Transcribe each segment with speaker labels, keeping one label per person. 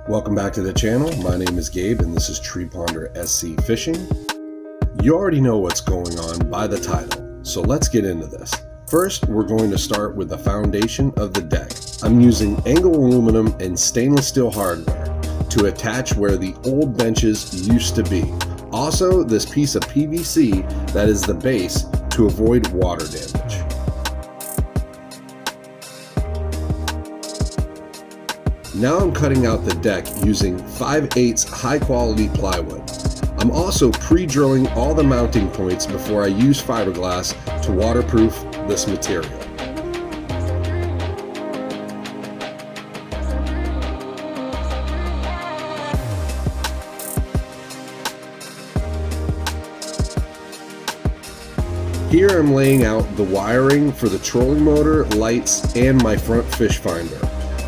Speaker 1: Welcome back to the channel. My name is Gabe and this is Tree Ponder SC Fishing. You already know what's going on by the title, so let's get into this. First, we're going to start with the foundation of the deck. I'm using angle aluminum and stainless steel hardware to attach where the old benches used to be. Also, this piece of PVC that is the base to avoid water damage. Now I'm cutting out the deck using 5/8 high quality plywood. I'm also pre-drilling all the mounting points before I use fiberglass to waterproof this material. Here I'm laying out the wiring for the trolling motor, lights, and my front fish finder.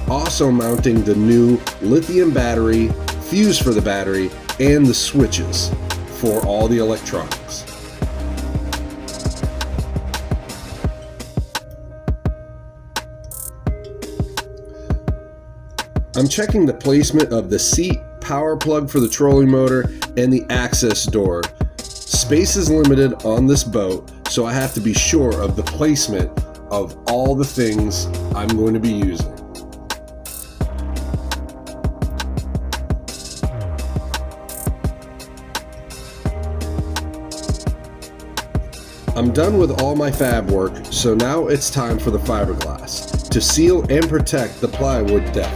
Speaker 1: Also mounting the new lithium battery, fuse for the battery, and the switches for all the electronics. I'm checking the placement of the seat, power plug for the trolling motor, and the access door. Space is limited on this boat, so I have to be sure of the placement of all the things I'm going to be using. I'm done with all my fab work, so now it's time for the fiberglass to seal and protect the plywood deck.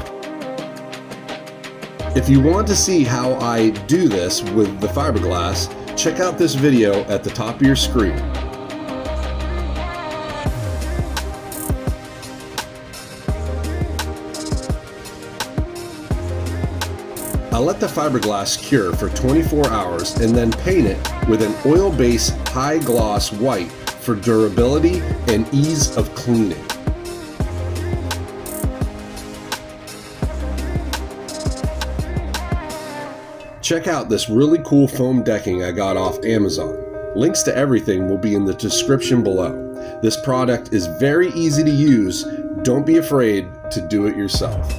Speaker 1: If you want to see how I do this with the fiberglass, check out this video at the top of your screen. I let the fiberglass cure for 24 hours and then paint it with an oil-based high gloss white for durability and ease of cleaning. Check out this really cool foam decking I got off Amazon. Links to everything will be in the description below. This product is very easy to use. Don't be afraid to do it yourself.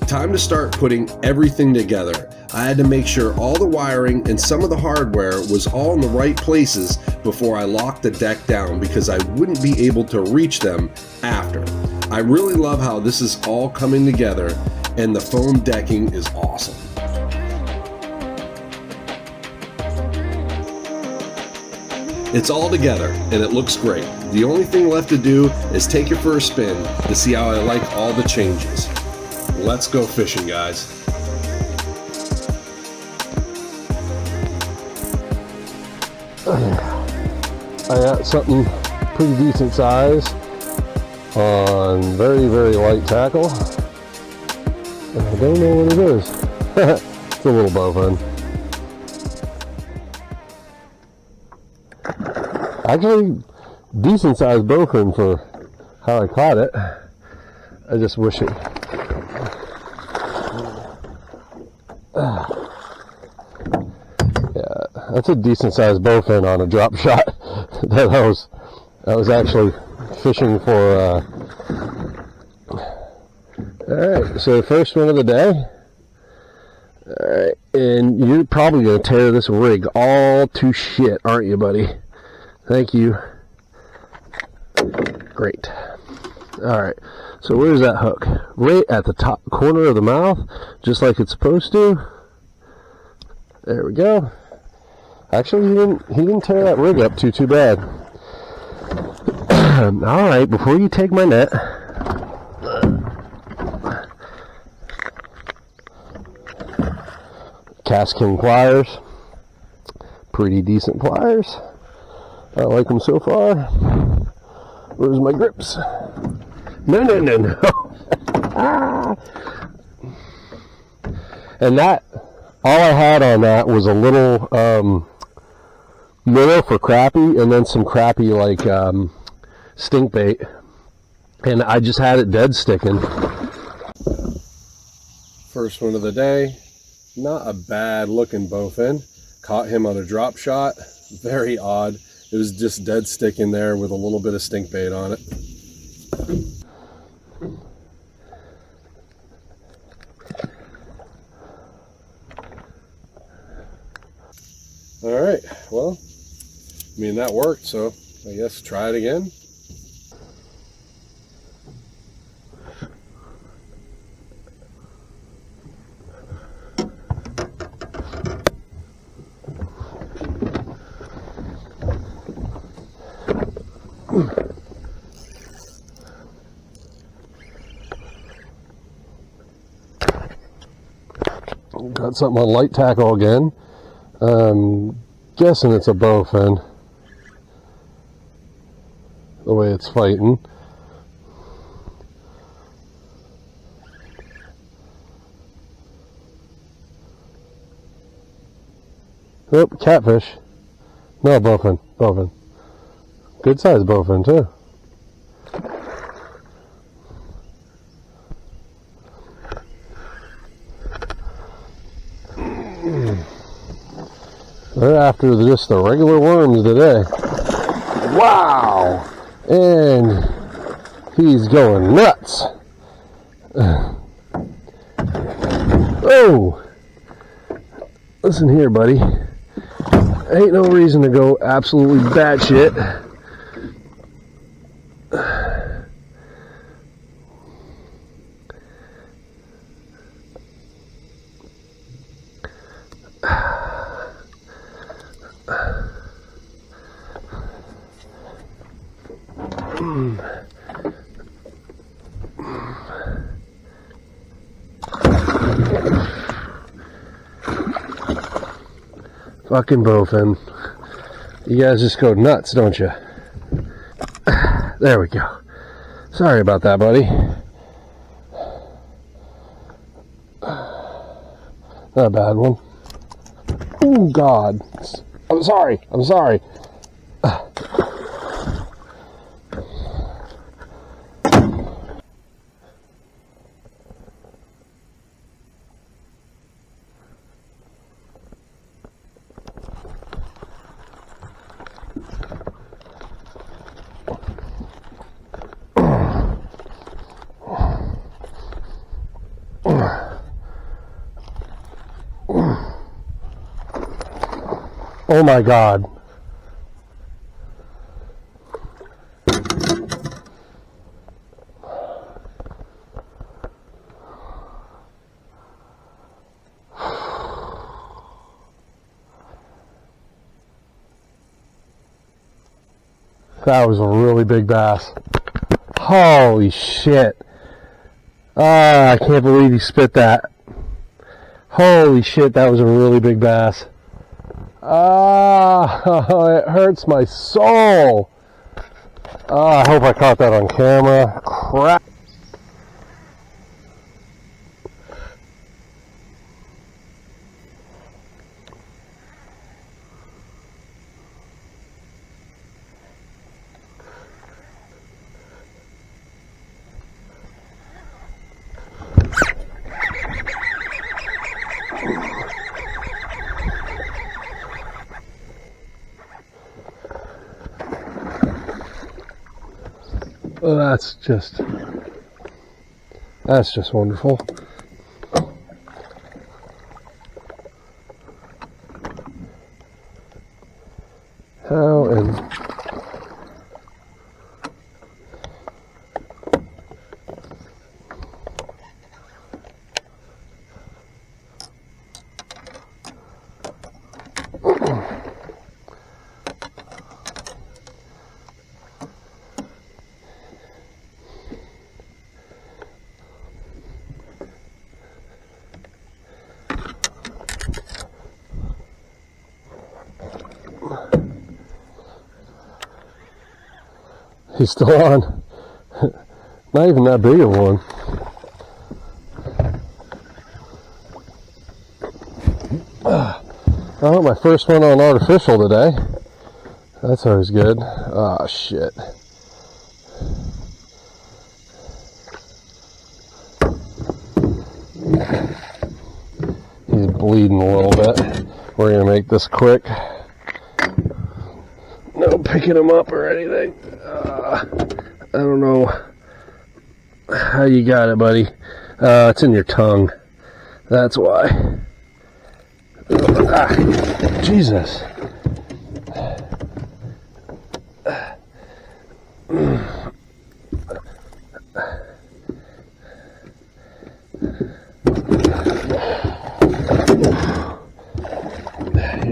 Speaker 1: Time to start putting everything together. I had to make sure all the wiring and some of the hardware was all in the right places before I locked the deck down because I wouldn't be able to reach them after. I really love how this is all coming together and the foam decking is awesome. It's all together and it looks great. The only thing left to do is take it for a spin to see how I like all the changes. Let's go fishing, guys.
Speaker 2: I got something pretty decent size on very, very light tackle. And I don't know what it is. It's a little bowfin. Actually, decent sized bowfin for how I caught it. I just wish it. Yeah, that's a decent sized bowfin on a drop shot. that was actually fishing for. Alright, so the first one of the day. Alright, and you're probably gonna tear this rig all to shit, aren't you, buddy? Thank you. Great. Alright, so where's that hook? Right at the top corner of the mouth, just like it's supposed to. There we go. Actually, he didn't tear that rig up too bad. Alright, before you take my net, Cast King pliers. Pretty decent pliers. I like them so far. Where's my grips? No. Ah. And that, all I had on that was a little minnow for crappie, and then some crappie like stink bait, and I just had it dead sticking.
Speaker 1: First one of the day. Not a bad looking bowfin. Caught him on a drop shot. Very odd. It was just dead stick in there with a little bit of stink bait on it. mean, that worked, so I guess try it again.
Speaker 2: Got something on light tackle again. Guessing it's a bowfin, the way it's fighting. Oh, catfish. No, bowfin. Bowfin. Good size bowfin too. They're after just the regular worms today. Wow! And he's going nuts. Oh! Listen here, buddy. Ain't no reason to go absolutely batshit. Fucking bowfin. You guys just go nuts, don't you? There we go. Sorry about that, buddy. Not a bad one. Oh, God. I'm sorry. I'm sorry. Oh my God. That was a really big bass. Holy shit. I can't believe he spit that. Holy shit, that was a really big bass. It hurts my soul. I hope I caught that on camera. Crap. Oh, that's just wonderful. How and he's still on. Not even that big of one. Oh, my first one on artificial today. That's always good. Ah, shit. He's bleeding a little bit. We're gonna make this quick. No picking him up or anything. I don't know how you got it, buddy. It's in your tongue. That's why. Jesus. You're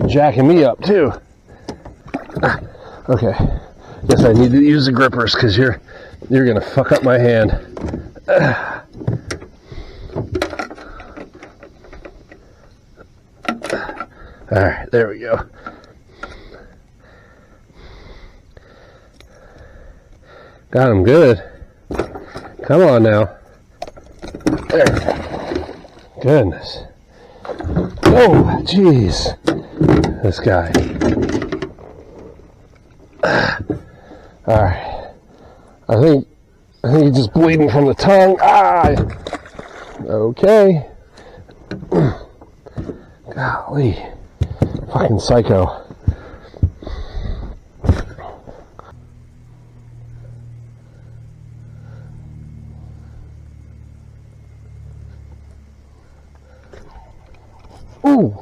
Speaker 2: jacking me up too. Okay, guess I need to use the grippers because you're gonna fuck up my hand. All right, there we go. Got him good. Come on now. There. Goodness. Oh, jeez. This guy. All right. I think he's just bleeding from the tongue. Ah. Okay. Golly. Fucking psycho. Ooh.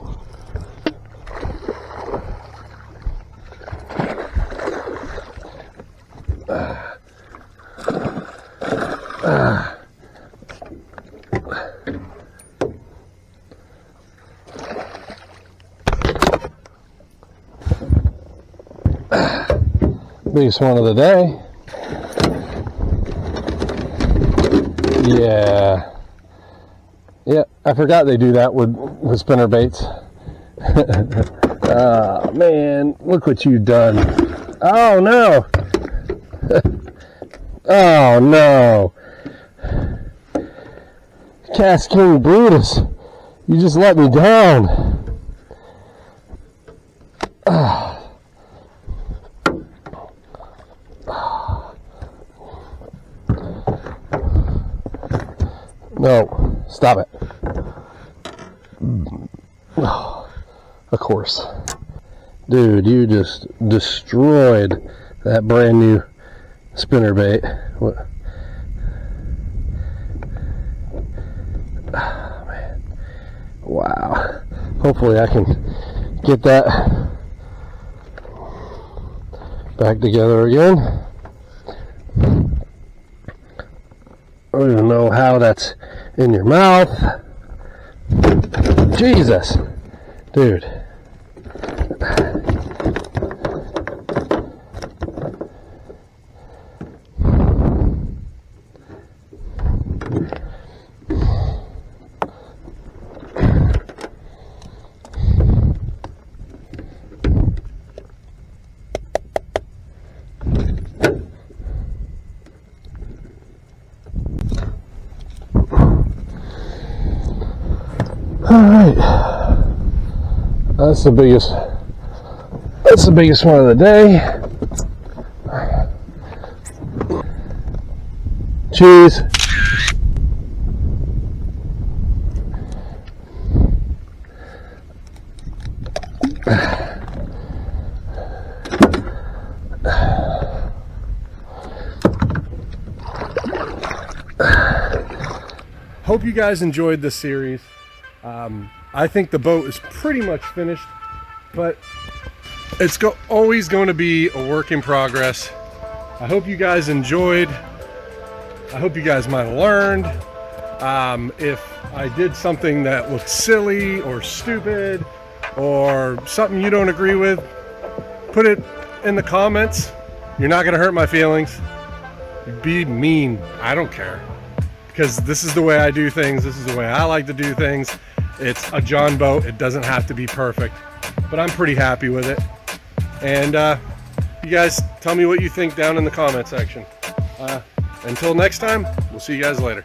Speaker 2: Biggest one of the day. Yeah. Yeah, I forgot they do that with spinner baits. Oh, man, look what you've done. Oh, no. Oh, no. Cast King Brutus, you just let me down. No, stop it. Of course. Dude, you just destroyed that brand new spinnerbait. What? Oh, man. Wow. Hopefully I can get that back together again. I don't even know how that's in your mouth. Jesus. Dude. Alright, that's the biggest one of the day. Cheese.
Speaker 3: Hope you guys enjoyed this series. I think the boat is pretty much finished, but it's always going to be a work in progress. I hope you guys enjoyed. I hope you guys might have learned. If I did something that looked silly or stupid or something you don't agree with, put it in the comments. You're not going to hurt my feelings. Be mean. I don't care. Because this is the way I do things. This is the way I like to do things. It's a John boat. It doesn't have to be perfect, but I'm pretty happy with it. And you guys tell me what you think down in the comment section. Until next time, we'll see you guys later.